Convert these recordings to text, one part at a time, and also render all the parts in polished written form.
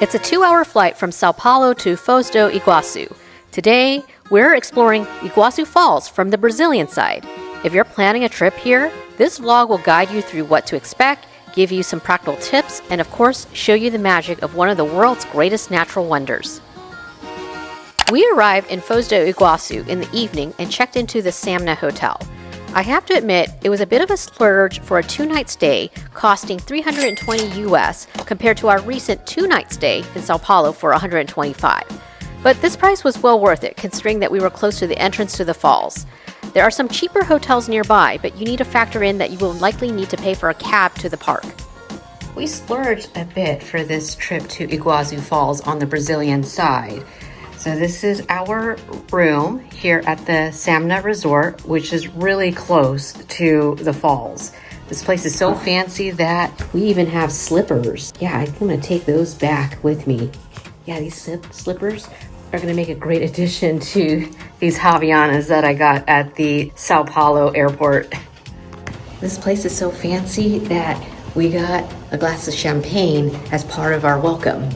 It's a 2-hour flight from Sao Paulo to Foz do Iguaçu. Today, we're exploring Iguazu Falls from the Brazilian side. If you're planning a trip here, this vlog will guide you through what to expect, give you some practical tips, and of course, show you the magic of one of the world's greatest natural wonders. We arrived in Foz do Iguaçu in the evening and checked into the Sanma Hotel. I have to admit, it was a bit of a splurge for a 2-night stay, costing $320 US compared to our recent 2-night stay in Sao Paulo for $125. But this price was well worth it, considering that we were close to the entrance to the falls. There are some cheaper hotels nearby, but you need to factor in that you will likely need to pay for a cab to the park. We splurged a bit for this trip to Iguazu Falls on the Brazilian side. So this is our room here at the Sanma Resort, which is really close to the falls. This place is so fancy that we even have slippers. Yeah, I'm gonna take those back with me. Yeah, these slippers are gonna make a great addition to these Havaianas that I got at the Sao Paulo airport. This place is so fancy that we got a glass of champagne as part of our welcome.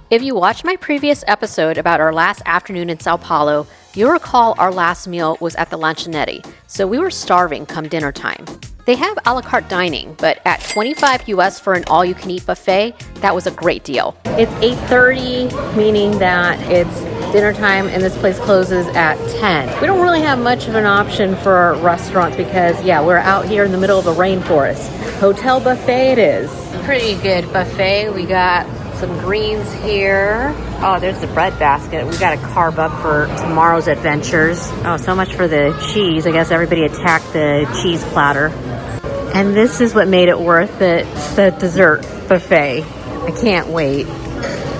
If you watched my previous episode about our last afternoon in Sao Paulo, you'll recall our last meal was at the lanchonete, so we were starving come dinner time. They have a la carte dining, but at $25 US for an all-you-can-eat buffet, that was a great deal. It's 8:30, meaning that it's dinner time and this place closes at 10. We don't really have much of an option for restaurants because, yeah, we're out here in the middle of a rainforest. Hotel buffet it is. Pretty good buffet. We got some greens here. Oh, there's the bread basket. We got to carb up for tomorrow's adventures. Oh, so much for the cheese. I guess everybody attacked the cheese platter. And this is what made it worth it, the dessert buffet. I can't wait.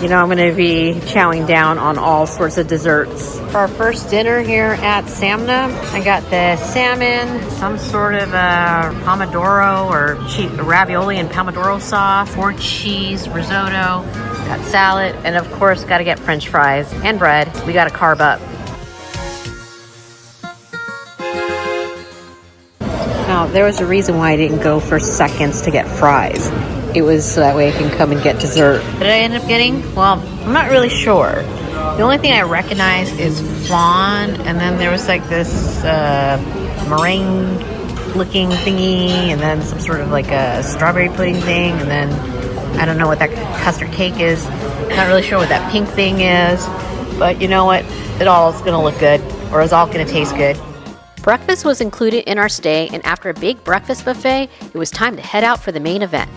You know, I'm going to be chowing down on all sorts of desserts. For our first dinner here at Sanma, I got the salmon, some sort of pomodoro or ravioli and pomodoro sauce, more cheese, risotto, got salad, and of course, got to get French fries and bread. We got to carb up. Now, there was a reason why I didn't go for seconds to get fries. It was so that way I can come and get dessert. What did I end up getting? Well, I'm not really sure. The only thing I recognize is flan, and then there was like this meringue looking thingy, and then some sort of like a strawberry pudding thing, and then I don't know what that custard cake is. Not really sure what that pink thing is, but you know what? It all is gonna look good, or it's all gonna taste good. Breakfast was included in our stay, and after a big breakfast buffet, it was time to head out for the main event.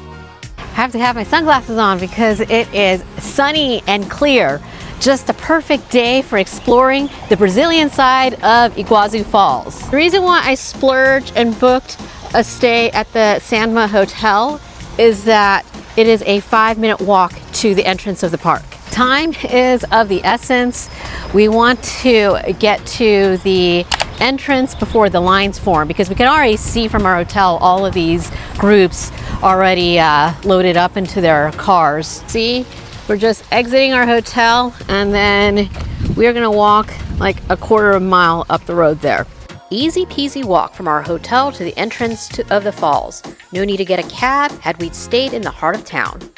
I have to have my sunglasses on because it is sunny and clear. Just a perfect day for exploring the Brazilian side of Iguazu Falls. The reason why I splurged and booked a stay at the Sanma Hotel is that it is a 5-minute walk to the entrance of the park. Time is of the essence. We want to get to the entrance before the lines form because we can already see from our hotel all of these groups already loaded up into their cars. See, we're just exiting our hotel and then we're gonna walk like a quarter of a mile up the road there. Easy peasy walk from our hotel to the entrance of the falls. No need to get a cab had we stayed in the heart of town.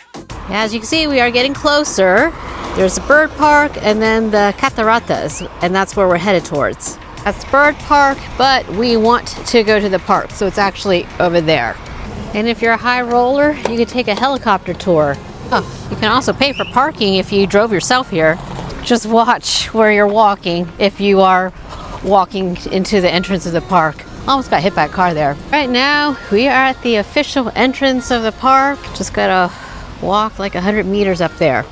As you can see, we are getting closer. There's the bird park and then the cataratas, and that's where we're headed towards. That's the bird park, but we want to go to the park, so it's actually over there. And if you're a high roller, you could take a helicopter tour. Oh, you can also pay for parking if you drove yourself here. Just watch where you're walking if you are walking into the entrance of the park. Almost got hit by a car there. Right now, we are at the official entrance of the park. Just gotta walk like 100 meters up there.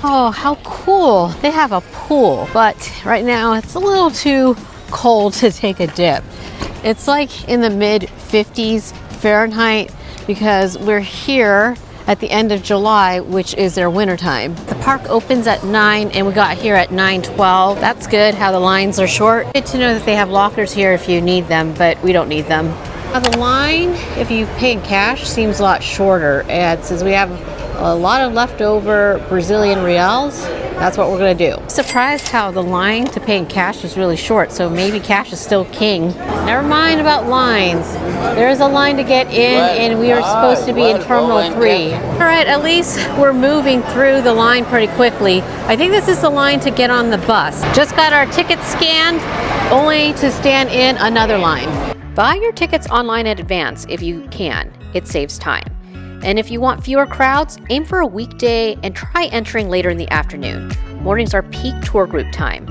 Oh, how cool. They have a pool, but right now it's a little too cold to take a dip. It's like in the mid 50s Fahrenheit because we're here at the end of July, which is their winter time. The park opens at 9 and we got here at 9:12. That's good how the lines are short. Good to know that they have lockers here if you need them, but we don't need them. Now the line, if you pay in cash, seems a lot shorter. And since we have a lot of leftover Brazilian reals. That's what we're gonna do. Surprised how the line to pay in cash was really short, so maybe cash is still king. Never mind about lines. There's a line to get in, and we are supposed to be in Terminal 3. All right, at least we're moving through the line pretty quickly. I think this is the line to get on the bus. Just got our tickets scanned, only to stand in another line. Buy your tickets online in advance if you can. It saves time. And if you want fewer crowds, aim for a weekday and try entering later in the afternoon. Mornings are peak tour group time.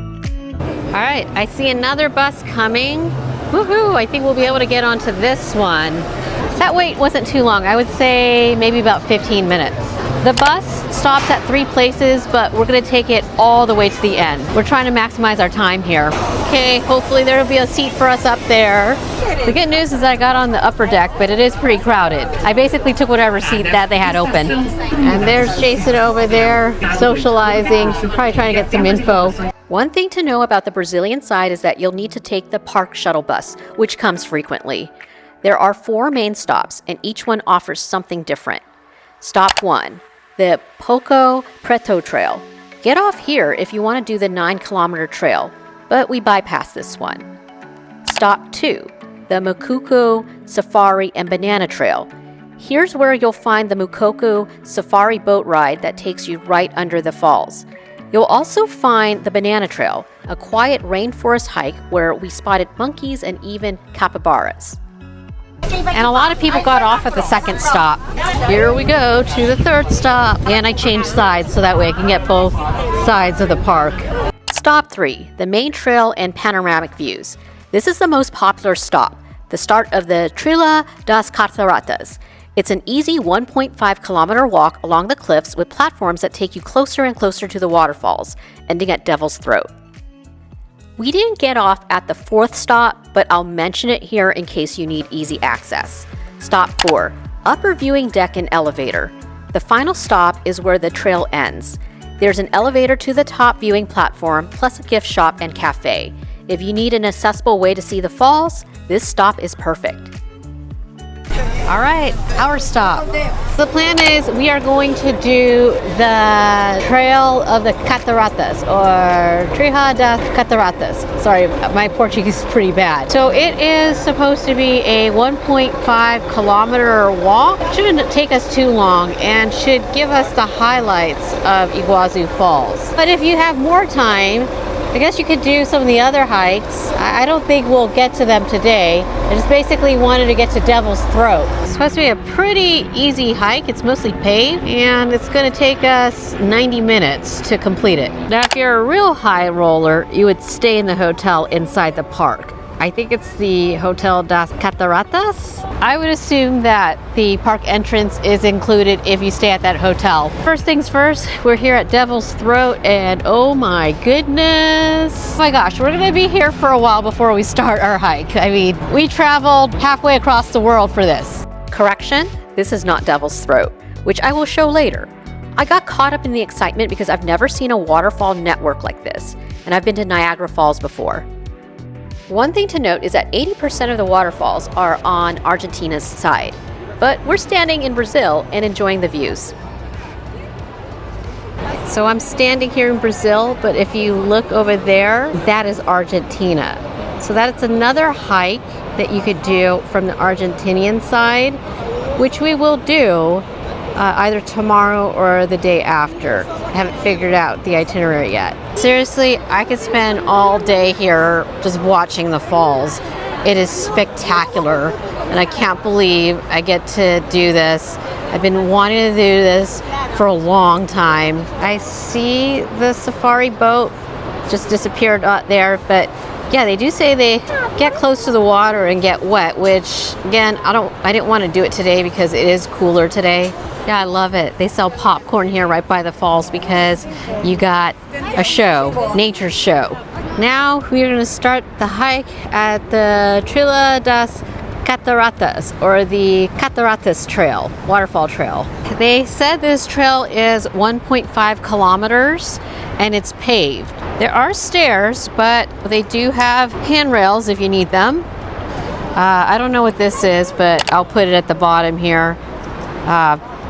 All right, I see another bus coming. Woohoo, I think we'll be able to get onto this one. That wait wasn't too long. I would say maybe about 15 minutes. The bus stops at 3 places, but we're gonna take it all the way to the end. We're trying to maximize our time here. Okay, hopefully there'll be a seat for us up there. The good news is I got on the upper deck, but it is pretty crowded. I basically took whatever seat that they had open. And there's Jason over there, socializing, probably trying to get some info. One thing to know about the Brazilian side is that you'll need to take the park shuttle bus, which comes frequently. There are 4 main stops, and each one offers something different. Stop 1, the Pouco Preto Trail. Get off here if you want to do the 9-kilometer trail, but we bypass this one. Stop 2, the Mukoko Safari and Banana Trail. Here's where you'll find the Mukoko Safari boat ride that takes you right under the falls. You'll also find the Banana Trail, a quiet rainforest hike where we spotted monkeys and even capybaras. And a lot of people got off at the second stop. Here we go to the 3rd stop. And I changed sides so that way I can get both sides of the park. Stop 3, the main trail and panoramic views. This is the most popular stop, the start of the Trilha das Cataratas. It's an easy 1.5-kilometer walk along the cliffs with platforms that take you closer and closer to the waterfalls, ending at Devil's Throat. We didn't get off at the 4th stop, but I'll mention it here in case you need easy access. Stop 4, upper viewing deck and elevator. The final stop is where the trail ends. There's an elevator to the top viewing platform, plus a gift shop and cafe. If you need an accessible way to see the falls, this stop is perfect. All right, our stop. The plan is we are going to do the Trail of the Cataratas, or Trilha das Cataratas. Sorry, my Portuguese is pretty bad. So it is supposed to be a 1.5-kilometer walk. Shouldn't take us too long and should give us the highlights of Iguazu Falls. But if you have more time, I guess you could do some of the other hikes. I don't think we'll get to them today. I just basically wanted to get to Devil's Throat. It's supposed to be a pretty easy hike. It's mostly paved, and it's going to take us 90 minutes to complete it. Now, if you're a real high roller, you would stay in the hotel inside the park. I think it's the Hotel das Cataratas. I would assume that the park entrance is included if you stay at that hotel. First things first, we're here at Devil's Throat, and oh my goodness. Oh my gosh, we're gonna be here for a while before we start our hike. I mean, we traveled halfway across the world for this. Correction, this is not Devil's Throat, which I will show later. I got caught up in the excitement because I've never seen a waterfall network like this, and I've been to Niagara Falls before. One thing to note is that 80% of the waterfalls are on Argentina's side, but we're standing in Brazil and enjoying the views. So I'm standing here in Brazil, but if you look over there, that is Argentina. So that's another hike that you could do from the Argentinian side, which we will do either tomorrow or the day after. I haven't figured out the itinerary yet. Seriously, I could spend all day here just watching the falls. It is spectacular, and I can't believe I get to do this. I've been wanting to do this for a long time. I see the safari boat just disappeared out there, but yeah, they do say they get close to the water and get wet, which again, I didn't want to do it today because it is cooler today. Yeah, I love it. They sell popcorn here right by the falls because you got a show, nature's show. Now we're going to start the hike at the Trilha das Cataratas, or the Cataratas Trail, waterfall trail. They said this trail is 1.5 kilometers and it's paved. There are stairs, but they do have handrails if you need them. I don't know what this is, but I'll put it at the bottom here.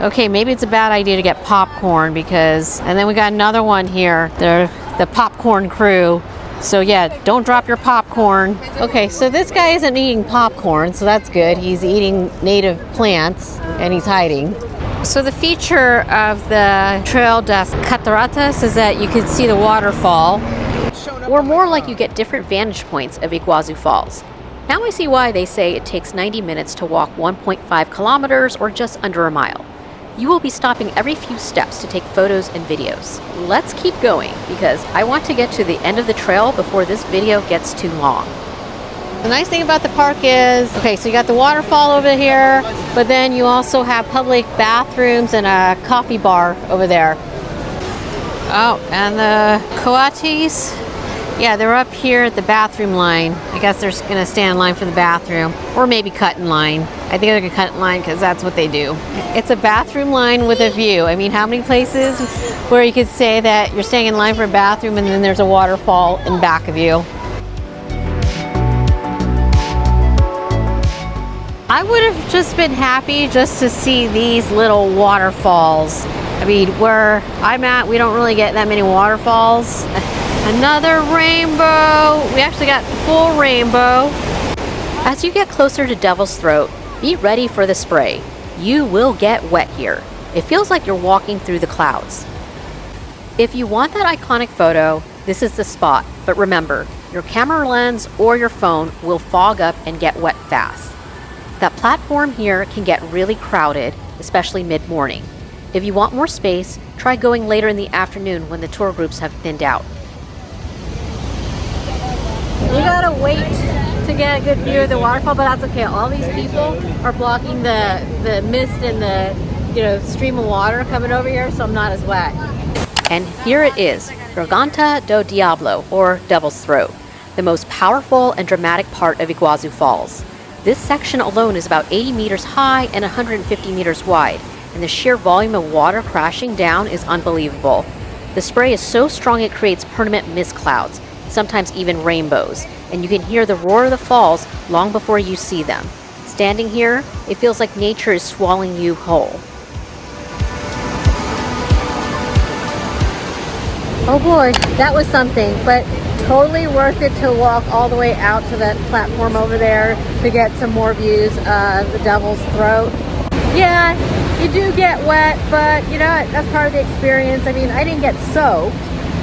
Okay, maybe it's a bad idea to get popcorn and then we got another one here, the popcorn crew. So yeah, don't drop your popcorn. Okay, so this guy isn't eating popcorn, so that's good. He's eating native plants and he's hiding. So the feature of the Trilha das Cataratas is that you can see the waterfall, or more like you get different vantage points of Iguazu Falls. Now I see why they say it takes 90 minutes to walk 1.5 kilometers or just under a mile. You will be stopping every few steps to take photos and videos. Let's keep going because I want to get to the end of the trail before this video gets too long. The nice thing about the park is, okay, so you got the waterfall over here, but then you also have public bathrooms and a coffee bar over there. Oh, and the coatis, yeah, they're up here at the bathroom line. I guess they're gonna stand in line for the bathroom, or maybe cut in line. I think they're gonna cut in line because that's what they do. It's a bathroom line with a view. I mean, how many places where you could say that you're staying in line for a bathroom and then there's a waterfall in back of you? I would have just been happy just to see these little waterfalls. I mean, where I'm at, we don't really get that many waterfalls. Another rainbow. We actually got full rainbow. As you get closer to Devil's Throat, be ready for the spray. You will get wet here. It feels like you're walking through the clouds. If you want that iconic photo, this is the spot. But remember, your camera lens or your phone will fog up and get wet fast. That platform here can get really crowded, especially mid-morning. If you want more space, try going later in the afternoon when the tour groups have thinned out. We gotta wait to get a good view of the waterfall, but that's okay. All these people are blocking the mist and the stream of water coming over here, so I'm not as wet. And here it is, Garganta do Diablo, or Devil's Throat, the most powerful and dramatic part of Iguazu Falls. This section alone is about 80 meters high and 150 meters wide, and the sheer volume of water crashing down is unbelievable. The spray is so strong it creates permanent mist clouds, sometimes even rainbows, and you can hear the roar of the falls long before you see them. Standing here, it feels like nature is swallowing you whole. Oh boy, that was something, but totally worth it to walk all the way out to that platform over there to get some more views of the Devil's Throat. Yeah, you do get wet, but you know, that's part of the experience. I mean, I didn't get soaked.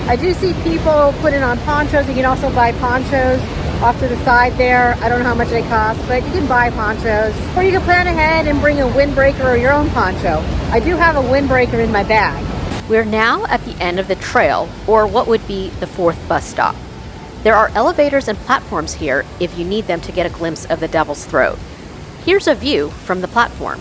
I do see people putting on ponchos. You can also buy ponchos off to the side there. I don't know how much they cost, but you can buy ponchos. Or you can plan ahead and bring a windbreaker or your own poncho. I do have a windbreaker in my bag. We're now at the end of the trail, or what would be the fourth bus stop. There are elevators and platforms here if you need them to get a glimpse of the Devil's Throat. Here's a view from the platform.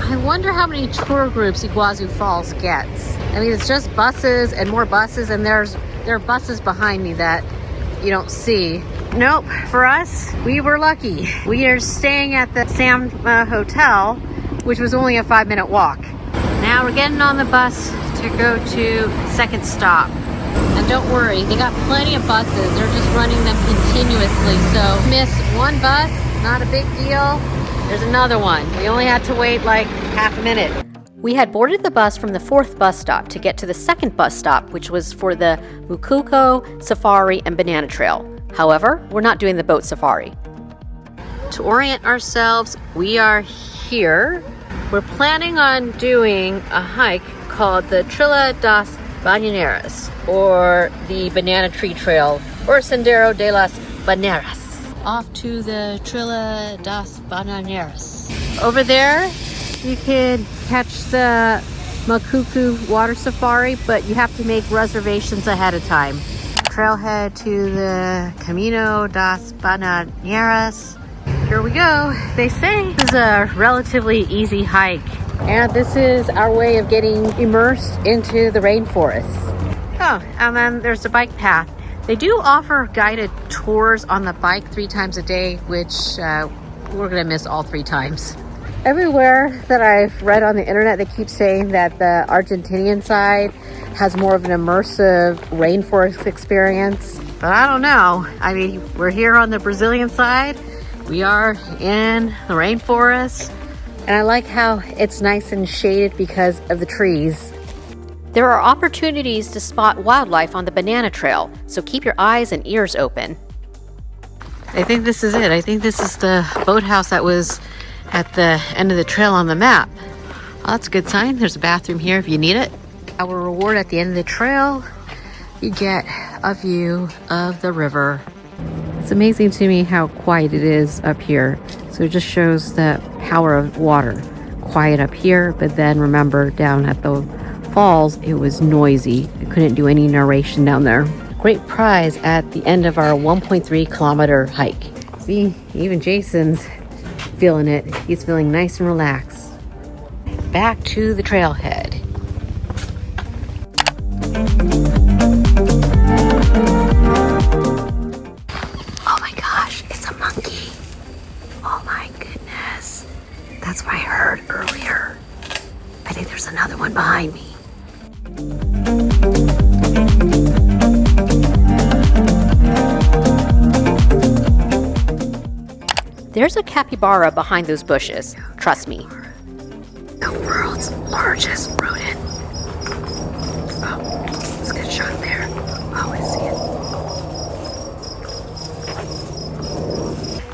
I wonder how many tour groups Iguazu Falls gets. I mean, it's just buses and more buses, and there are buses behind me that you don't see. Nope, for us, we were lucky. We are staying at the Sanma Hotel, which was only a 5-minute walk. Now we're getting on the bus to go to second stop. And don't worry, they got plenty of buses. They're just running them continuously. So miss one bus, not a big deal. There's another one. We only had to wait like half a minute. We had boarded the bus from the fourth bus stop to get to the second bus stop, which was for the Mukoko, Safari, and Banana Trail. However, we're not doing the boat safari. To orient ourselves, we are here. We're planning on doing a hike called the Trilha das Bananeras, or the Banana Tree Trail, or Sendero de las Bananeras. Off to the Trilha das Bananeras. Over there, you can catch the Makuku water safari, but you have to make reservations ahead of time. Trailhead to the Camino das Bananeras. Here we go. They say this is a relatively easy hike. And this is our way of getting immersed into the rainforest. Oh, and then there's the bike path. They do offer guided tours on the bike 3 times a day, which we're gonna miss all 3 times. Everywhere that I've read on the internet, they keep saying that the Argentinian side has more of an immersive rainforest experience. But I don't know. I mean, we're here on the Brazilian side. We are in the rainforest. And I like how it's nice and shaded because of the trees. There are opportunities to spot wildlife on the banana trail, so keep your eyes and ears open. I think this is it. I think this is the boathouse that was at the end of the trail on the map. Oh, that's a good sign. There's a bathroom here if you need it. Our reward at the end of the trail, you get a view of the river. It's amazing to me how quiet it is up here. So it just shows the power of water. Quiet up here, but then remember down at the falls, it was noisy. I couldn't do any narration down there. Great prize at the end of our 1.3 kilometer hike. See, even Jason's feeling it. He's feeling nice and relaxed. Back to the trailhead. Oh my gosh, it's a monkey. Oh my goodness. That's what I heard earlier. I think there's another one behind me. There's a capybara behind those bushes. Trust me. The world's largest rodent. Oh, it's a good shot there. Oh, I see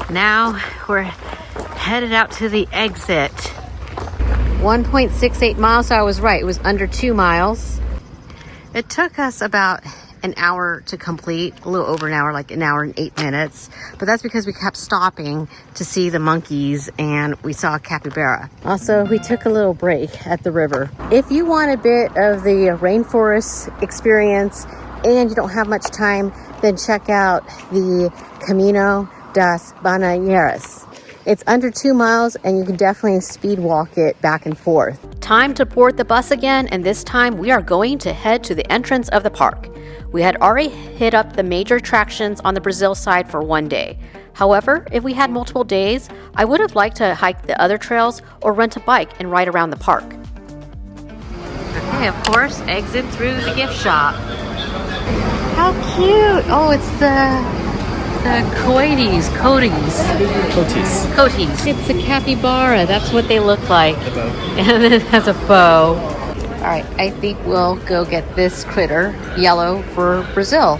it. Now we're headed out to the exit. 1.68 miles, so I was right. It was under 2 miles. It took us about an hour to complete, a little over an hour, like an hour and 8 minutes. But that's because we kept stopping to see the monkeys and we saw a capybara. Also, we took a little break at the river. If you want a bit of the rainforest experience and you don't have much time, then check out the Camino das Bananeiras. It's under 2 miles and you can definitely speed walk it back and forth. Time to board the bus again, and this time we are going to head to the entrance of the park. We had already hit up the major attractions on the Brazil side for one day. However, if we had multiple days, I would have liked to hike the other trails or rent a bike and ride around the park. Okay, of course, exit through the gift shop. How cute! Oh, it's the coatis. It's a capybara. That's what they look like. And it has a bow. All right, I think we'll go get this critter, yellow, for Brazil.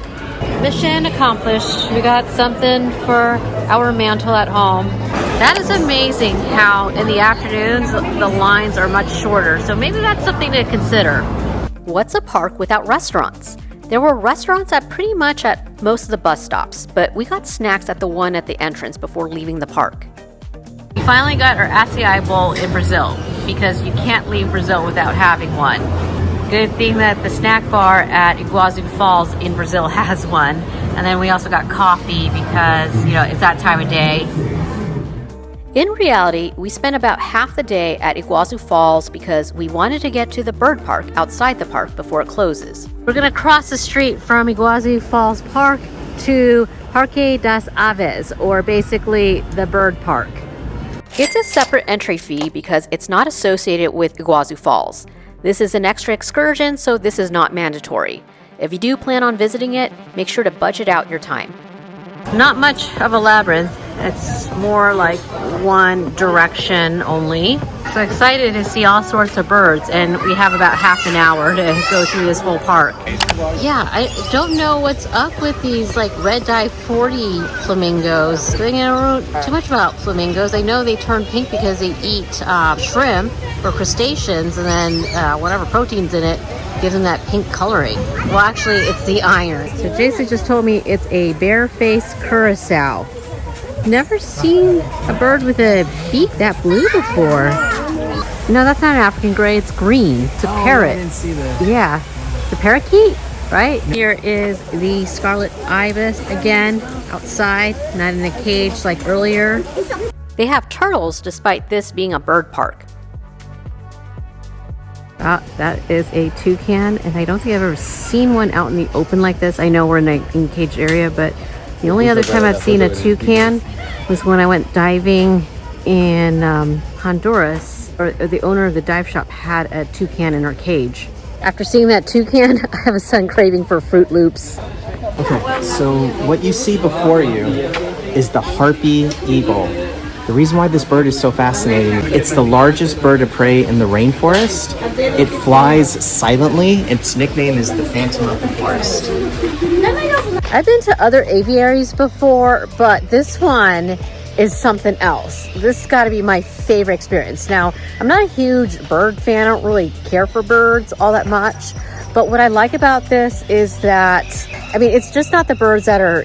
Mission accomplished. We got something for our mantle at home. That is amazing how in the afternoons the lines are much shorter. So maybe that's something to consider. What's a park without restaurants? There were restaurants at pretty much at most of the bus stops, but we got snacks at the one at the entrance before leaving the park. We finally got our acai bowl in Brazil because you can't leave Brazil without having one. Good thing that the snack bar at Iguazu Falls in Brazil has one. And then we also got coffee because, it's that time of day. In reality, we spent about half the day at Iguazu Falls because we wanted to get to the bird park outside the park before it closes. We're going to cross the street from Iguazu Falls Park to Parque das Aves, or basically the bird park. It's a separate entry fee because it's not associated with Iguazu Falls. This is an extra excursion, so this is not mandatory. If you do plan on visiting it, make sure to budget out your time. Not much of a labyrinth. It's more like one direction only. So excited to see all sorts of birds, and we have about half an hour to go through this whole park. Yeah, I don't know what's up with these like red dye 40 flamingos. I don't know too much about flamingos. I know they turn pink because they eat shrimp or crustaceans, and then whatever protein's in it gives them that pink coloring. Well, actually, it's the iron. So Jason just told me it's a bare-faced curassow. Never seen a bird with a beak that blue before. No, that's not an African gray, it's green. It's a parrot. I didn't see that. Yeah, it's a parakeet, right? Here is the scarlet ibis again, outside, not in a cage like earlier. They have turtles despite this being a bird park. That is a toucan, and I don't think I've ever seen one out in the open like this. I know we're in an encaged area, but the only other time I've seen a toucan was when I went diving in Honduras, or the owner of the dive shop had a toucan in her cage. After seeing that toucan, I have a sudden craving for Fruit Loops. Okay, so what you see before you is the harpy eagle. The reason why this bird is so fascinating, it's the largest bird of prey in the rainforest. It flies silently. Its nickname is the Phantom of the Forest. I've been to other aviaries before, but this one is something else. This has got to be my favorite experience. Now, I'm not a huge bird fan. I don't really care for birds all that much. But what I like about this is that, I mean, it's just not the birds that are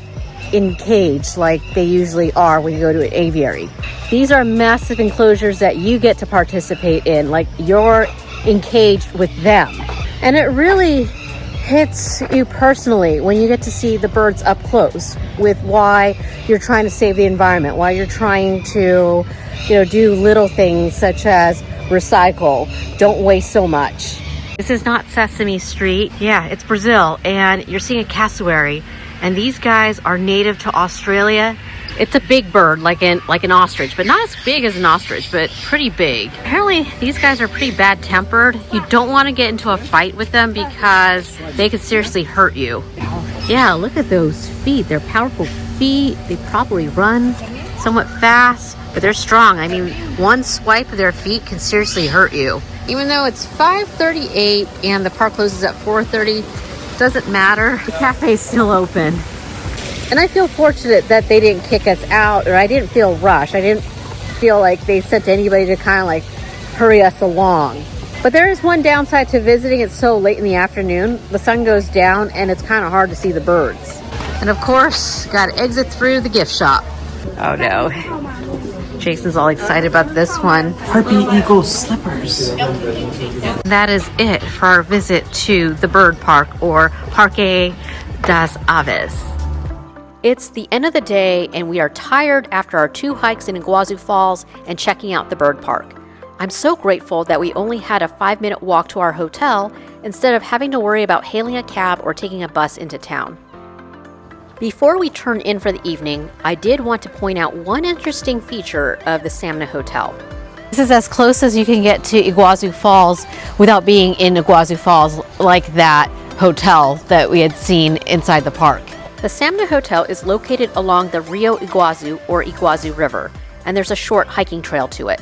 in cage like they usually are when you go to an aviary. These are massive enclosures that you get to participate in, like you're encaged with them. And it really hits you personally when you get to see the birds up close with why you're trying to save the environment, why you're trying to, do little things such as recycle, don't waste so much. This is not Sesame Street. Yeah, it's Brazil, and you're seeing a cassawary, and these guys are native to Australia. It's a big bird, like an ostrich, but not as big as an ostrich, but pretty big. Apparently, these guys are pretty bad-tempered. You don't want to get into a fight with them because they could seriously hurt you. Yeah, look at those feet. They're powerful feet. They probably run somewhat fast, but they're strong. I mean, one swipe of their feet can seriously hurt you. Even though it's 5:38 and the park closes at 4:30, doesn't matter. The cafe is still open. And I feel fortunate that they didn't kick us out, or I didn't feel rushed. I didn't feel like they sent anybody to kind of like hurry us along. But there is one downside to visiting it so late in the afternoon. The sun goes down and it's kind of hard to see the birds. And of course, got to exit through the gift shop. Oh no. Jason's all excited about this one. Harpy eagle slippers. That is it for our visit to the bird park, or Parque das Aves. It's the end of the day and we are tired after our 2 hikes in Iguazu Falls and checking out the bird park. I'm so grateful that we only had a 5-minute walk to our hotel instead of having to worry about hailing a cab or taking a bus into town. Before we turn in for the evening, I did want to point out one interesting feature of the Sanma Hotel. This is as close as you can get to Iguazu Falls without being in Iguazu Falls, like that hotel that we had seen inside the park. The Sanma Hotel is located along the Rio Iguazu, or Iguazu River, and there's a short hiking trail to it.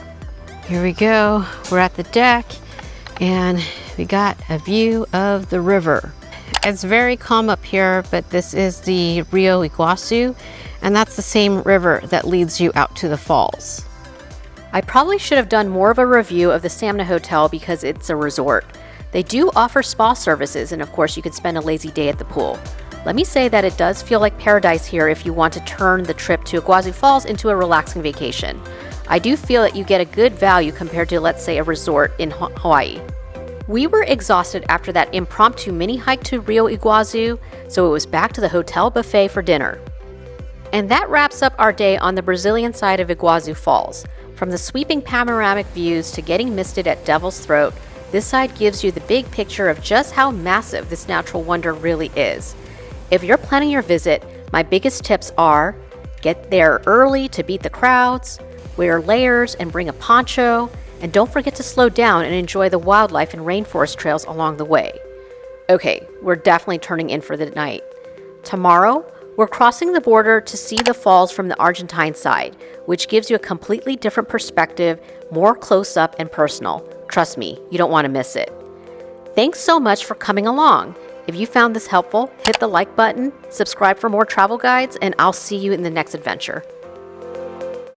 Here we go. We're at the deck, and we got a view of the river. It's very calm up here, but this is the Rio Iguaçu, and that's the same river that leads you out to the falls. I probably should have done more of a review of the Sanma Hotel because it's a resort. They do offer spa services, and of course you can spend a lazy day at the pool. Let me say that it does feel like paradise here if you want to turn the trip to Iguazu Falls into a relaxing vacation. I do feel that you get a good value compared to, let's say, a resort in Hawaii. We were exhausted after that impromptu mini hike to Rio Iguazu, so it was back to the hotel buffet for dinner. And that wraps up our day on the Brazilian side of Iguazu Falls. From the sweeping panoramic views to getting misted at Devil's Throat, this side gives you the big picture of just how massive this natural wonder really is. If you're planning your visit, my biggest tips are: get there early to beat the crowds, wear layers and bring a poncho, and don't forget to slow down and enjoy the wildlife and rainforest trails along the way. Okay, we're definitely turning in for the night. Tomorrow, we're crossing the border to see the falls from the Argentine side, which gives you a completely different perspective, more close up and personal. Trust me, you don't want to miss it. Thanks so much for coming along. If you found this helpful, hit the like button, subscribe for more travel guides, and I'll see you in the next adventure.